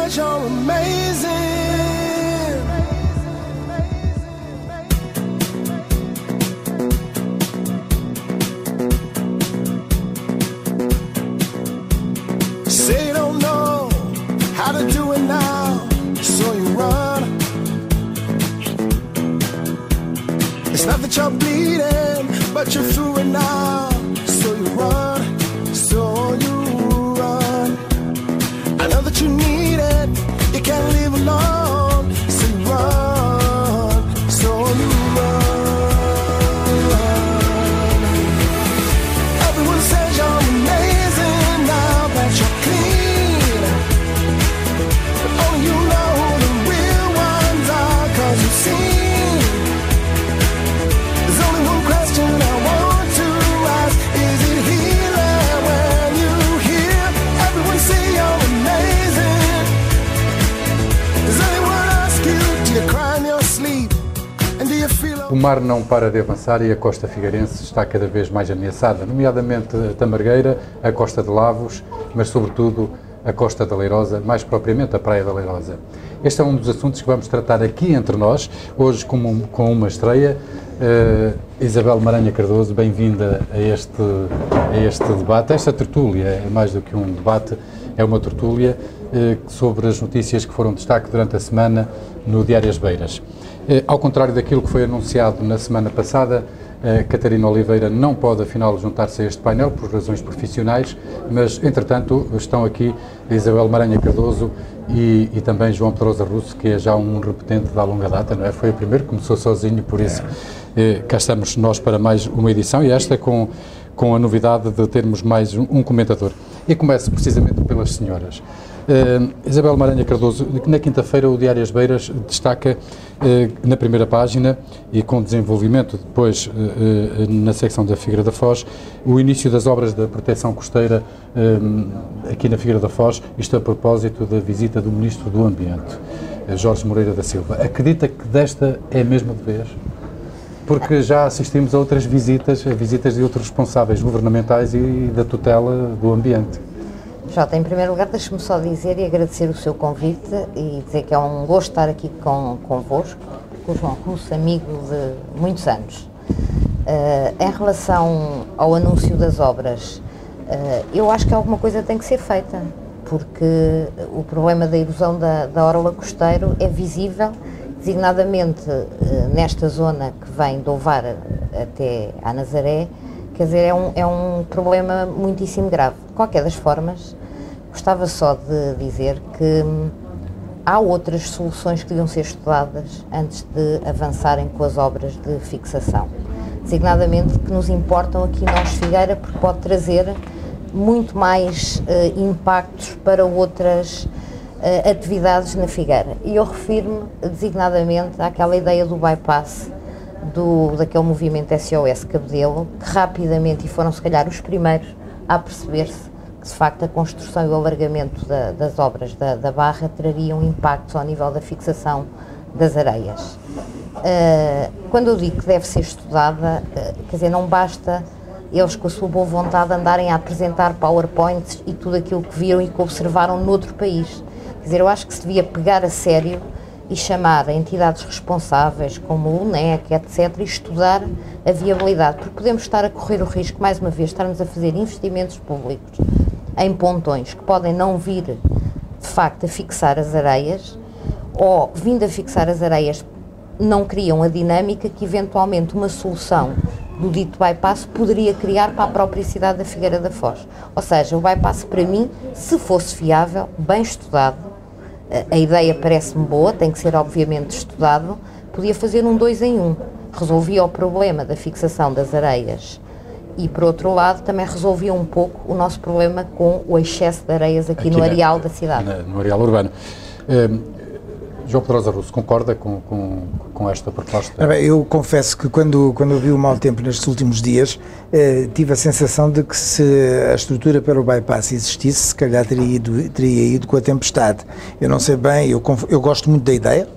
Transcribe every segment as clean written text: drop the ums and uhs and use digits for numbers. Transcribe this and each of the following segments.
says you're amazing. Say you don't know how to do it now, so you run. It's not that you're bleeding, but you're through it now, so you run, so you run. I know that you need it, you can't live alone, so you run, so you run. Everyone says you're amazing now that you're clean, but only you know who the real ones are, 'cause you've seen. There's only one question I want to ask, is it healing when you hear everyone say you're amazing? Does anyone ask you, do you cry in your sleep? And do you feel O mar não para de avançar e a costa figueirense está cada vez mais ameaçada, nomeadamente a Tamargueira, a costa de Lavos, mas sobretudo a costa da Leirosa, mais propriamente a praia da Leirosa. Este é um dos assuntos que vamos tratar aqui entre nós, hoje com uma estreia. Isabel Maranha Cardoso, bem-vinda a este debate, a esta tertúlia, é mais do que um debate, é uma tertúlia sobre as notícias que foram destaque durante a semana no Diário As Beiras. Ao contrário daquilo que foi anunciado na semana passada, Catarina Oliveira não pode afinal juntar-se a este painel por razões profissionais, mas entretanto estão aqui Isabel Maranha Cardoso e também João Pedrosa Russo, que é já um repetente da longa data, não é? Foi o primeiro que começou sozinho, por isso cá estamos nós para mais uma edição, e esta com a novidade de termos mais um comentador. E começo precisamente pelas senhoras. Isabel Maranha Cardoso, na quinta-feira o Diário As Beiras destaca na primeira página e com desenvolvimento depois na secção da Figueira da Foz, o início das obras da proteção costeira aqui na Figueira da Foz, isto a propósito da visita do Ministro do Ambiente, Jorge Moreira da Silva. Acredita que desta é a mesma de vez? Porque já assistimos a outras visitas de outros responsáveis governamentais e da tutela do ambiente. Jota, em primeiro lugar, deixe-me só dizer e agradecer o seu convite e dizer que é um gosto estar aqui convosco, com o João Russo, amigo de muitos anos. Em relação ao anúncio das obras, eu acho que alguma coisa tem que ser feita, porque o problema da erosão da orla costeiro é visível, designadamente nesta zona que vem do Ovar até à Nazaré. Quer dizer, é um problema muitíssimo grave. De qualquer das formas, gostava só de dizer que há outras soluções que deviam ser estudadas antes de avançarem com as obras de fixação. Designadamente que nos importam aqui nós, Figueira, porque pode trazer muito mais impactos para outras atividades na Figueira. E eu refiro-me designadamente àquela ideia do bypass, daquele movimento SOS Cabedelo, que rapidamente, e foram se calhar os primeiros a perceber-se que de facto a construção e o alargamento das obras da Barra trariam impactos ao nível da fixação das areias. Quando eu digo que deve ser estudada, quer dizer, não basta eles com a sua boa vontade andarem a apresentar PowerPoints e tudo aquilo que viram e que observaram noutro país. Quer dizer, eu acho que se devia pegar a sério e chamar a entidades responsáveis, como o UNEC, etc., e estudar a viabilidade, porque podemos estar a correr o risco, mais uma vez, estarmos a fazer investimentos públicos em pontões que podem não vir, de facto, a fixar as areias, ou, vindo a fixar as areias, não criam a dinâmica que, eventualmente, uma solução do dito bypass poderia criar para a própria cidade da Figueira da Foz. Ou seja, o bypass, para mim, se fosse viável, bem estudado, a ideia parece-me boa, tem que ser obviamente estudado, podia fazer um 2 em 1. Resolvia o problema da fixação das areias e, por outro lado, também resolvia um pouco o nosso problema com o excesso de areias aqui no areal da cidade. No areal urbano. João Pedrosa Russo, concorda com esta proposta? Eu confesso que quando vi o mau tempo nestes últimos dias, tive a sensação de que se a estrutura para o bypass existisse, se calhar teria ido com a tempestade. Eu não sei bem, eu gosto muito da ideia,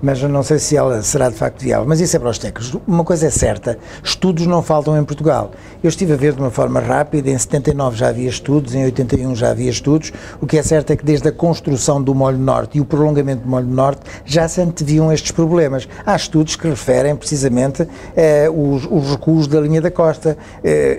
mas eu não sei se ela será de facto viável. Mas isso é para os técnicos. Uma coisa é certa, estudos não faltam em Portugal. Eu estive a ver de uma forma rápida, em 79 já havia estudos, em 81 já havia estudos. O que é certo é que desde a construção do Molho Norte e o prolongamento do Molho Norte já se anteviam estes problemas. Há estudos que referem precisamente os recuos da linha da costa.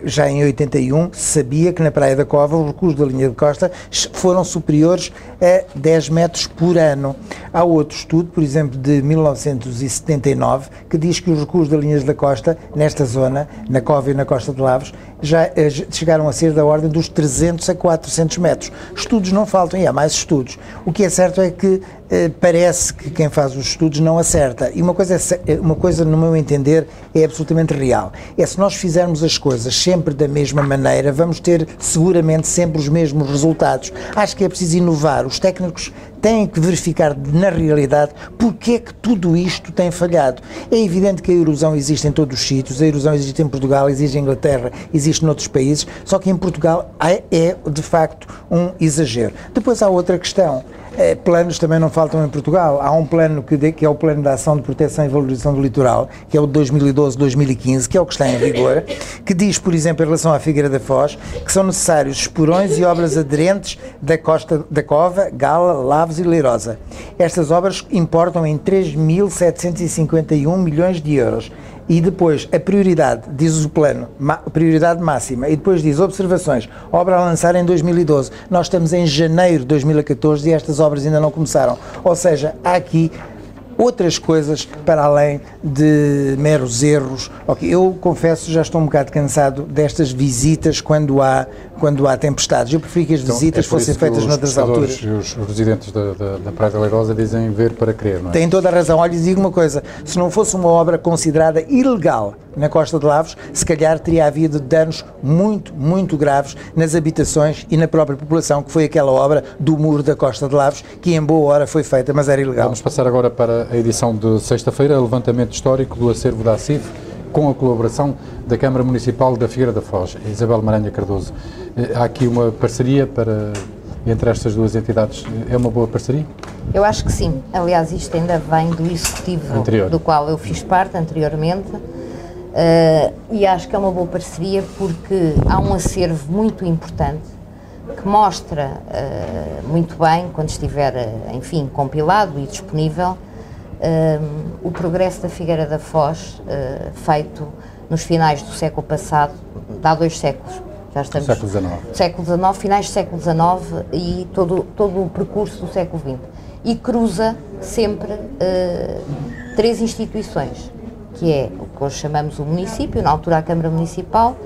Já em 81 se sabia que na Praia da Cova os recuos da linha da costa foram superiores a 10 metros por ano. Há outro estudo, por exemplo, de 1979, que diz que os recuos da linha da costa, nesta zona, na Cova e na Costa de Lavos, já chegaram a ser da ordem dos 300 a 400 metros. Estudos não faltam e há mais estudos. O que é certo é que parece que quem faz os estudos não acerta. E uma coisa, no meu entender, é absolutamente real. É se nós fizermos as coisas sempre da mesma maneira, vamos ter seguramente sempre os mesmos resultados. Acho que é preciso inovar. Os técnicos têm que verificar na realidade porque é que tudo isto tem falhado. É evidente que a erosão existe em todos os sítios, a erosão existe em Portugal, existe em Inglaterra, existe noutros países, só que em Portugal é de facto um exagero. Depois há outra questão. Planos também não faltam em Portugal. Há um plano que é o Plano de Ação de Proteção e Valorização do Litoral, que é o de 2012-2015, que é o que está em vigor, que diz, por exemplo, em relação à Figueira da Foz, que são necessários esporões e obras aderentes da Costa da Cova, Gala, Lavos e Leirosa. Estas obras importam em 3.751 milhões de euros. E depois, a prioridade, diz o plano, prioridade máxima, e depois diz observações, obra a lançar em 2012. Nós estamos em janeiro de 2014 e estas obras ainda não começaram. Ou seja, há aqui outras coisas para além de meros erros. Eu confesso, já estou um bocado cansado destas visitas quando há tempestades. Eu prefiro que as visitas fossem feitas noutras alturas. Os residentes da Praia da Leirosa dizem ver para crer, não é? Tem toda a razão. Olha, digo uma coisa, se não fosse uma obra considerada ilegal na Costa de Lavos, se calhar teria havido danos muito, muito graves nas habitações e na própria população, que foi aquela obra do muro da Costa de Lavos, que em boa hora foi feita, mas era ilegal. Vamos passar agora para a edição de sexta-feira, levantamento histórico do acervo da ACIF, com a colaboração da Câmara Municipal da Figueira da Foz. Isabel Maranha Cardoso, há aqui uma parceria entre estas duas entidades, é uma boa parceria? Eu acho que sim. Aliás, isto ainda vem do executivo anterior, do qual eu fiz parte anteriormente, e acho que é uma boa parceria porque há um acervo muito importante que mostra muito bem, quando estiver, enfim, compilado e disponível, o progresso da Figueira da Foz, feito nos finais do século passado, de há 2 séculos. Já estamos século XIX. Século XIX, finais do século XIX e todo o percurso do século XX. E cruza sempre 3 instituições, que é o que hoje chamamos o município, na altura a Câmara Municipal,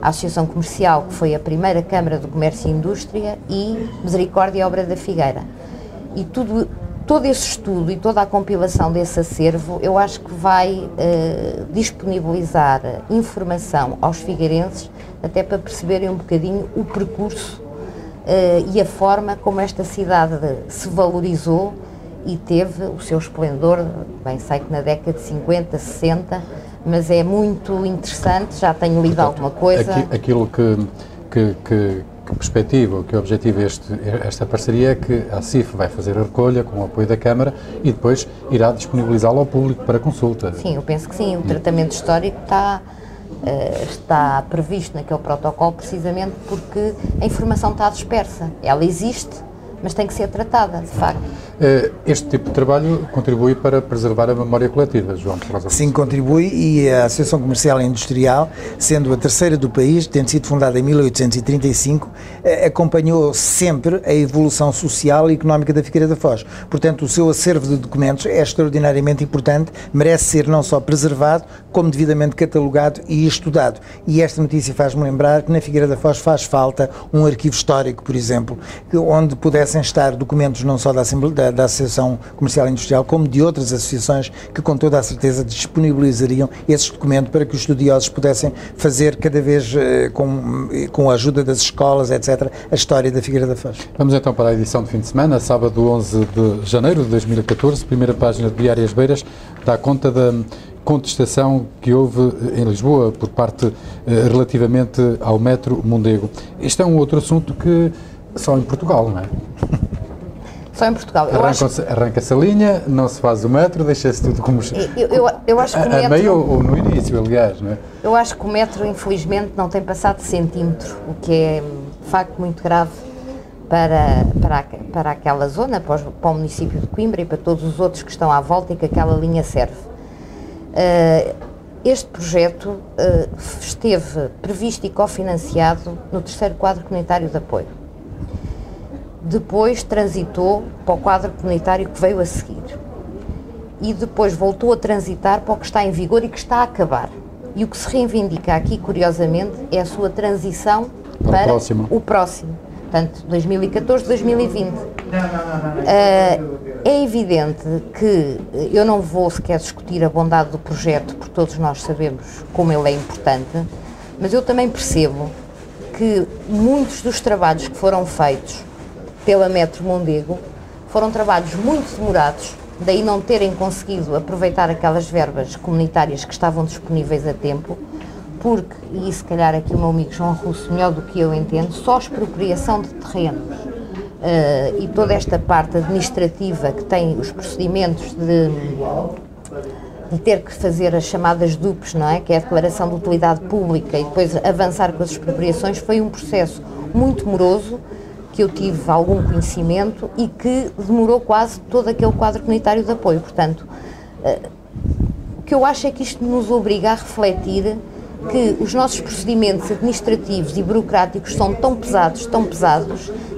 a Associação Comercial, que foi a primeira Câmara do Comércio e Indústria, e Misericórdia e Obra da Figueira. E todo esse estudo e toda a compilação desse acervo, eu acho que vai disponibilizar informação aos figueirenses, até para perceberem um bocadinho o percurso e a forma como esta cidade se valorizou e teve o seu esplendor, bem sei que na década de 50, 60, mas é muito interessante, já tenho lido alguma coisa. Aquilo que perspectiva, que objetivo esta parceria é que a ACIF vai fazer a recolha com o apoio da Câmara e depois irá disponibilizá-la ao público para consulta. Sim, eu penso que sim. O tratamento histórico está previsto naquele protocolo precisamente porque a informação está dispersa. Ela existe, mas tem que ser tratada, de facto. Este tipo de trabalho contribui para preservar a memória coletiva, João. Sim, contribui, e a Associação Comercial e Industrial, sendo a terceira do país, tendo sido fundada em 1835, acompanhou sempre a evolução social e económica da Figueira da Foz. Portanto, o seu acervo de documentos é extraordinariamente importante, merece ser não só preservado, como devidamente catalogado e estudado. E esta notícia faz-me lembrar que na Figueira da Foz faz falta um arquivo histórico, por exemplo, onde pudessem estar documentos não só da Associação Comercial e Industrial, como de outras associações que com toda a certeza disponibilizariam esses documentos para que os estudiosos pudessem fazer cada vez com a ajuda das escolas, etc., a história da Figueira da Foz. Vamos então para a edição de fim de semana, sábado 11 de janeiro de 2014, primeira página de Diário As Beiras, dá conta da contestação que houve em Lisboa por parte relativamente ao metro Mondego. Este é um outro assunto que só em Portugal, não é? Só em Portugal. Arranca-se a linha, não se faz o metro, deixa-se tudo como... Eu acho que o metro... A meio ou no início, aliás, não é? Eu acho que o metro, infelizmente, não tem passado de centímetro, o que é, de facto, muito grave para aquela zona, para o município de Coimbra e para todos os outros que estão à volta e que aquela linha serve. Este projeto esteve previsto e cofinanciado no terceiro quadro comunitário de apoio. Depois transitou para o quadro comunitário que veio a seguir. E depois voltou a transitar para o que está em vigor e que está a acabar. E o que se reivindica aqui, curiosamente, é a sua transição para o próximo. Portanto, 2014-2020. É evidente que eu não vou sequer discutir a bondade do projeto, porque todos nós sabemos como ele é importante, mas eu também percebo que muitos dos trabalhos que foram feitos pela Metro Mondego foram trabalhos muito demorados, daí não terem conseguido aproveitar aquelas verbas comunitárias que estavam disponíveis a tempo, porque, e se calhar aqui o meu amigo João Russo melhor do que eu entendo, só expropriação de terrenos e toda esta parte administrativa que tem os procedimentos de ter que fazer as chamadas DUPs, não é? Que é a Declaração de Utilidade Pública, e depois avançar com as expropriações, foi um processo muito moroso, que eu tive algum conhecimento e que demorou quase todo aquele quadro comunitário de apoio. Portanto, o que eu acho é que isto nos obriga a refletir que os nossos procedimentos administrativos e burocráticos são tão pesados,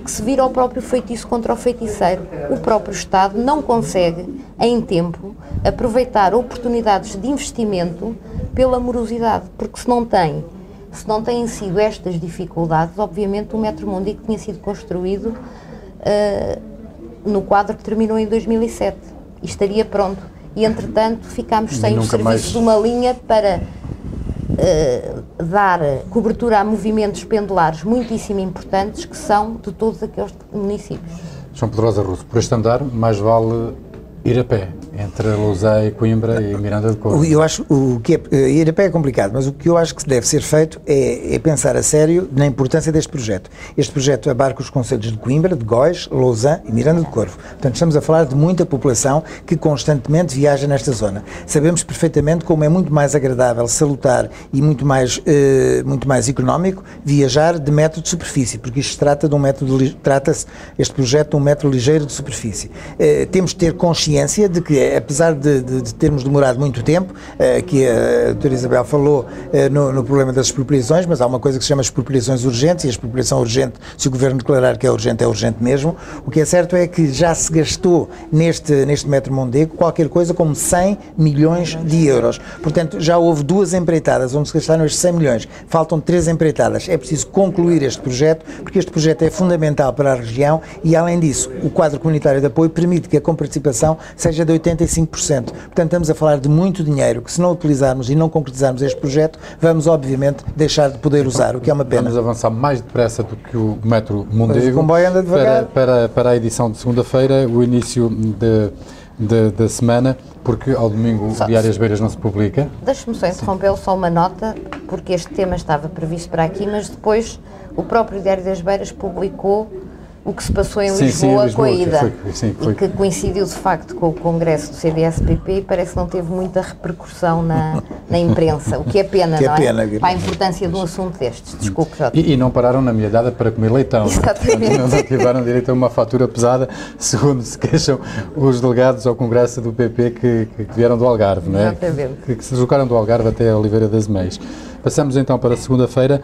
que se vira ao próprio feitiço contra o feiticeiro. O próprio Estado não consegue, em tempo, aproveitar oportunidades de investimento pela morosidade, porque se não têm sido estas dificuldades, obviamente o Metro Mondego tinha sido construído no quadro que terminou em 2007 e estaria pronto. E, entretanto, ficámos sem o serviço de uma linha para dar cobertura a movimentos pendulares muitíssimo importantes que são de todos aqueles municípios. João Pedrosa Russo, por este andar, mais vale ir a pé, entre Lousã e Coimbra e Miranda de Corvo. Eu acho ir a pé é complicado, mas o que eu acho que deve ser feito é pensar a sério na importância deste projeto. Este projeto abarca os concelhos de Coimbra, de Góis, Lousã e Miranda de Corvo. Portanto, estamos a falar de muita população que constantemente viaja nesta zona. Sabemos perfeitamente como é muito mais agradável, salutar e muito mais económico viajar de metro de superfície, porque isto trata-se este projeto de um metro ligeiro de superfície. Temos de ter consciência de que, apesar de termos demorado muito tempo, que a doutora Isabel falou no problema das expropriações, mas há uma coisa que se chama expropriações urgentes, e a expropriação urgente, se o Governo declarar que é urgente mesmo. O que é certo é que já se gastou neste Metro Mondego qualquer coisa como 100 milhões de euros. Portanto, já houve 2 empreitadas onde se gastaram estes 100 milhões. Faltam 3 empreitadas. É preciso concluir este projeto, porque este projeto é fundamental para a região e, além disso, o quadro comunitário de apoio permite que a comparticipação seja de 85%. Portanto, estamos a falar de muito dinheiro que, se não utilizarmos e não concretizarmos este projeto, vamos, obviamente, deixar de poder usar, o que é uma pena. Vamos avançar mais depressa do que o Metro Mondego. O comboio anda devagar. Para a edição de segunda-feira, o início da semana, porque ao domingo o Diário das Beiras não se publica. Deixe-me só interrompê-lo, só uma nota, porque este tema estava previsto para aqui, mas depois o próprio Diário das Beiras publicou o que se passou em Lisboa com a ida, e que coincidiu de facto com o congresso do CDS-PP e parece que não teve muita repercussão na imprensa, o que é pena, não é? Para a importância de um assunto destes. Desculpe, Jota. E não pararam na mialhada para comer leitão. Exatamente. Não tiveram direito a uma fatura pesada, segundo se queixam os delegados ao congresso do PP que vieram do Algarve, não é? Exatamente. Que se deslocaram do Algarve até a Oliveira das Meias. Passamos então para segunda-feira,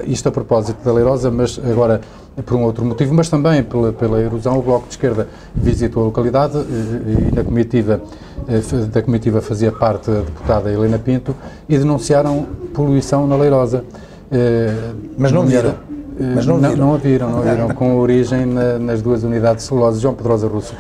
isto a propósito da Leirosa, mas agora por um outro motivo, mas também pela erosão. O Bloco de Esquerda visitou a localidade e da comitiva fazia parte a deputada Helena Pinto e denunciaram poluição na Leirosa. Mas não viram. Não a viram, com origem nas 2 unidades celulosas. João Pedrosa Russo,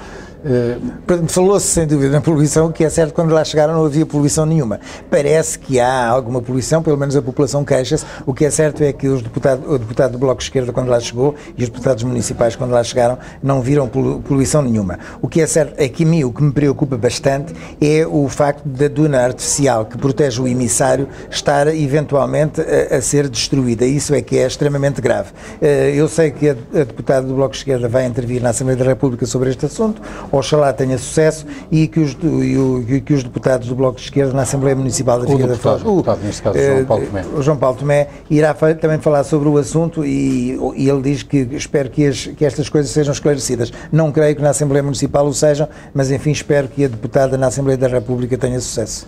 Portanto, falou-se sem dúvida na poluição, que é certo, quando lá chegaram não havia poluição nenhuma. Parece que há alguma poluição, pelo menos a população queixa-se. O que é certo é que o deputado do Bloco de Esquerda, quando lá chegou, e os deputados municipais, quando lá chegaram, não viram poluição nenhuma. O que é certo é que o que me preocupa bastante é o facto da duna artificial que protege o emissário estar eventualmente a ser destruída. Isso é que é extremamente grave. Eu sei que a deputada do Bloco de Esquerda vai intervir na Assembleia da República sobre este assunto. Oxalá tenha sucesso e que os deputados do Bloco de Esquerda na Assembleia Municipal da Figueira da Foz, o deputado, neste caso, João Paulo Tomé. O João Paulo Tomé irá também falar sobre o assunto e ele diz que espero que estas coisas sejam esclarecidas. Não creio que na Assembleia Municipal o sejam, mas enfim, espero que a deputada na Assembleia da República tenha sucesso.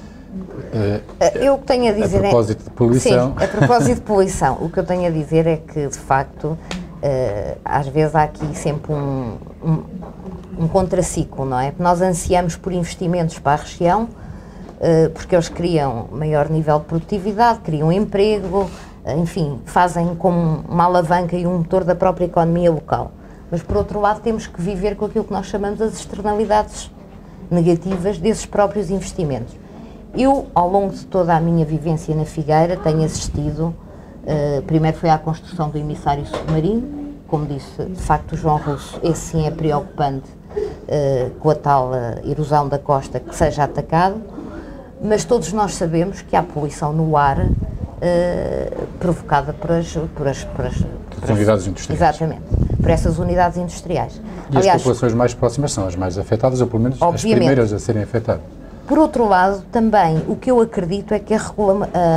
Eu que tenho a dizer a propósito de poluição. Sim, a propósito de poluição, o que eu tenho a dizer é que, de facto, às vezes há aqui sempre um contraciclo, não é? Nós ansiamos por investimentos para a região, porque eles criam maior nível de produtividade, criam emprego, enfim, fazem como uma alavanca e um motor da própria economia local. Mas, por outro lado, temos que viver com aquilo que nós chamamos as externalidades negativas desses próprios investimentos. Eu, ao longo de toda a minha vivência na Figueira, tenho assistido, primeiro foi à construção do emissário submarino, como disse, de facto, o João Russo, esse sim é preocupante, com a tal erosão da costa que seja atacado, mas todos nós sabemos que há poluição no ar provocada por as unidades industriais. Exatamente, por essas unidades industriais. E aliás, as populações mais próximas são as mais afetadas, ou pelo menos as primeiras a serem afetadas. Por outro lado, também, o que eu acredito é que a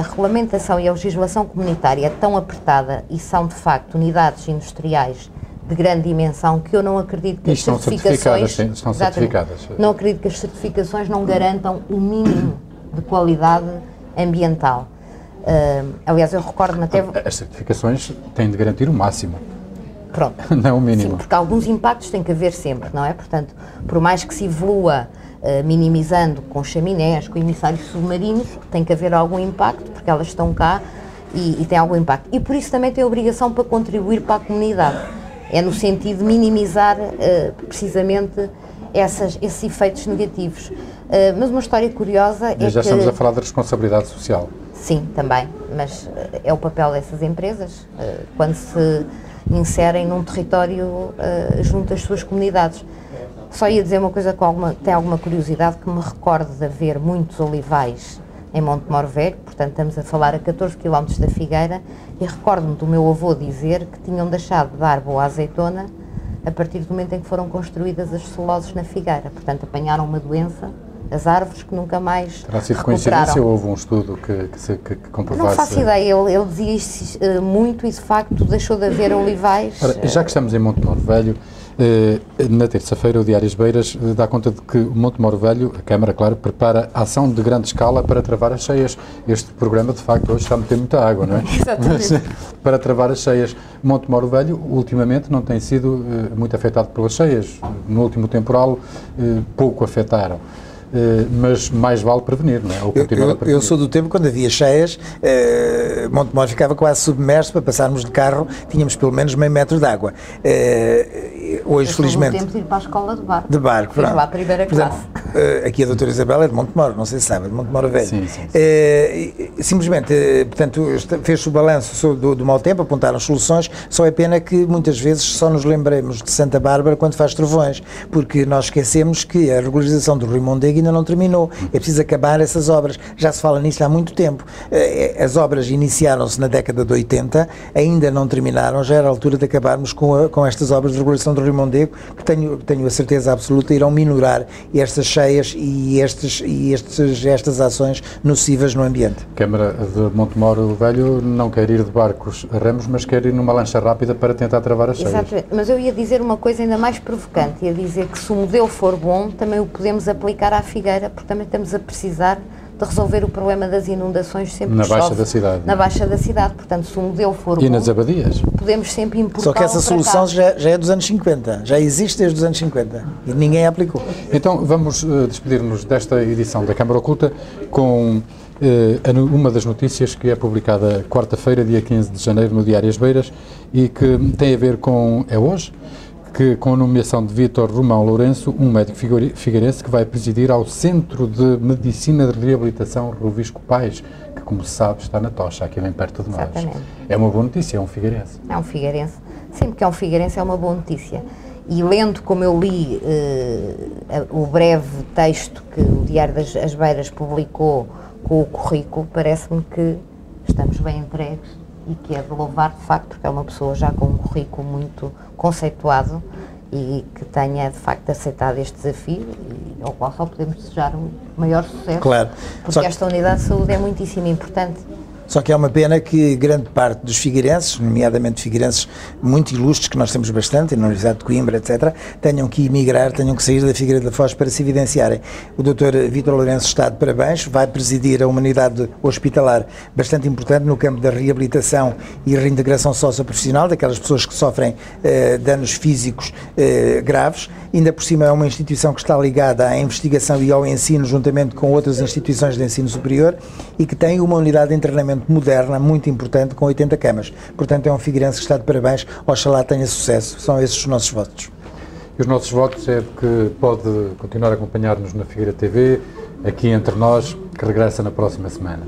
regulamentação e a legislação comunitária é tão apertada e são, de facto, unidades industriais de grande dimensão que eu não acredito que as certificações... Estão certificadas. Não acredito que as certificações não garantam o mínimo de qualidade ambiental. Aliás, eu recordo-me até... As certificações têm de garantir o máximo. Pronto. Não o mínimo. Sim, porque alguns impactos têm que haver sempre, não é? Portanto, por mais que se evolua minimizando com chaminés, com emissários submarinos, tem que haver algum impacto, porque elas estão cá e têm algum impacto. E por isso também tem a obrigação para contribuir para a comunidade. É no sentido de minimizar precisamente esses efeitos negativos. Mas uma história curiosa é já estamos a falar da responsabilidade social. Sim, também, mas é o papel dessas empresas, quando se inserem num território junto às suas comunidades. Só ia dizer uma coisa que tem alguma curiosidade, que me recordo de haver muitos olivais em Montemor Velho, portanto estamos a falar a 14 km da Figueira, e recordo-me do meu avô dizer que tinham deixado de dar boa azeitona a partir do momento em que foram construídas as celuloses na Figueira, portanto apanharam uma doença, as árvores, que nunca mais Terá sido recuperaram. Coincidência ou houve um estudo que comprovasse? Não faço ideia, ele dizia isso muito e de facto deixou de haver olivais. Ora, já que estamos em Montemor Velho, na terça-feira o Diário Beiras dá conta de que o Montemor Velho, a Câmara, claro, prepara ação de grande escala para travar as cheias. Este programa, de facto, hoje está a meter muita água, não é? Exatamente. Mas, para travar as cheias. Montemor Velho, ultimamente, não tem sido muito afetado pelas cheias. No último temporal, pouco afetaram. Mas mais vale prevenir, não é? Ou continuar a prevenir. Eu sou do tempo quando havia cheias, Montemor ficava quase submerso. Para passarmos de carro tínhamos pelo menos meio metro de água. Hoje, felizmente... Eu sou do tempo de ir para a escola de barco. De barco, fiz lá a primeira classe. Aqui a doutora Isabel é de Montemor, não sei se sabe, de Montemor Velho. Sim, sim. Simplesmente, portanto, fez-se o balanço do mau tempo, apontaram as soluções, só é pena que muitas vezes só nos lembremos de Santa Bárbara quando faz trovões, porque nós esquecemos que a regularização do Rio Mondego ainda não terminou, é preciso acabar essas obras, já se fala nisso há muito tempo. As obras iniciaram-se na década de 80, ainda não terminaram, já era a altura de acabarmos com estas obras de regulação do Rio Mondego, que tenho a certeza absoluta irão minorar estas cheias e estas ações nocivas no ambiente. A Câmara de Montemor Velho não quer ir de barcos a remos, mas quer ir numa lancha rápida para tentar travar as cheias. Exatamente, mas eu ia dizer uma coisa ainda mais provocante, ia dizer que se o modelo for bom, também o podemos aplicar à Figueira, porque também estamos a precisar de resolver o problema das inundações sempre na que Baixa chove, da cidade. Na Baixa da cidade, portanto, se o modelo for bom... E nas abadias. Podemos sempre importar. Só que essa solução já é dos anos 50, já existe desde os anos 50 e ninguém a aplicou. Então vamos despedir-nos desta edição da Câmara Oculta com uma das notícias que é publicada quarta-feira, dia 15 de janeiro, no Diário As Beiras, e que tem a ver com, é hoje, que com a nomeação de Vítor Romão Lourenço, um médico figueirense que vai presidir ao Centro de Medicina de Reabilitação Rovisco Pais, que, como se sabe, está na Tocha, aqui bem perto de nós. Exatamente. É uma boa notícia, é um figueirense. É um figueirense. Sempre que é um figueirense é uma boa notícia. E lendo como eu li o breve texto que o Diário das Beiras publicou com o currículo, parece-me que estamos bem entregues e que é de louvar, de facto, porque é uma pessoa já com um currículo muito conceituado e que tenha, de facto, aceitado este desafio e ao qual só podemos desejar um maior sucesso. Claro. Porque esta unidade de saúde é muitíssimo importante. Só que é uma pena que grande parte dos figueirenses, nomeadamente figueirenses muito ilustres, que nós temos bastante, na Universidade de Coimbra, etc., tenham que emigrar, tenham que sair da Figueira da Foz para se evidenciarem. O Dr. Vítor Lourenço está de parabéns, vai presidir a uma unidade hospitalar bastante importante no campo da reabilitação e reintegração socioprofissional, daquelas pessoas que sofrem danos físicos graves. Ainda por cima é uma instituição que está ligada à investigação e ao ensino, juntamente com outras instituições de ensino superior, e que tem uma unidade de internamento moderna, muito importante, com 80 camas. Portanto, é um figueirense que está de parabéns, oxalá tenha sucesso. São esses os nossos votos. E os nossos votos é que pode continuar a acompanhar-nos na Figueira TV, aqui entre nós, que regressa na próxima semana.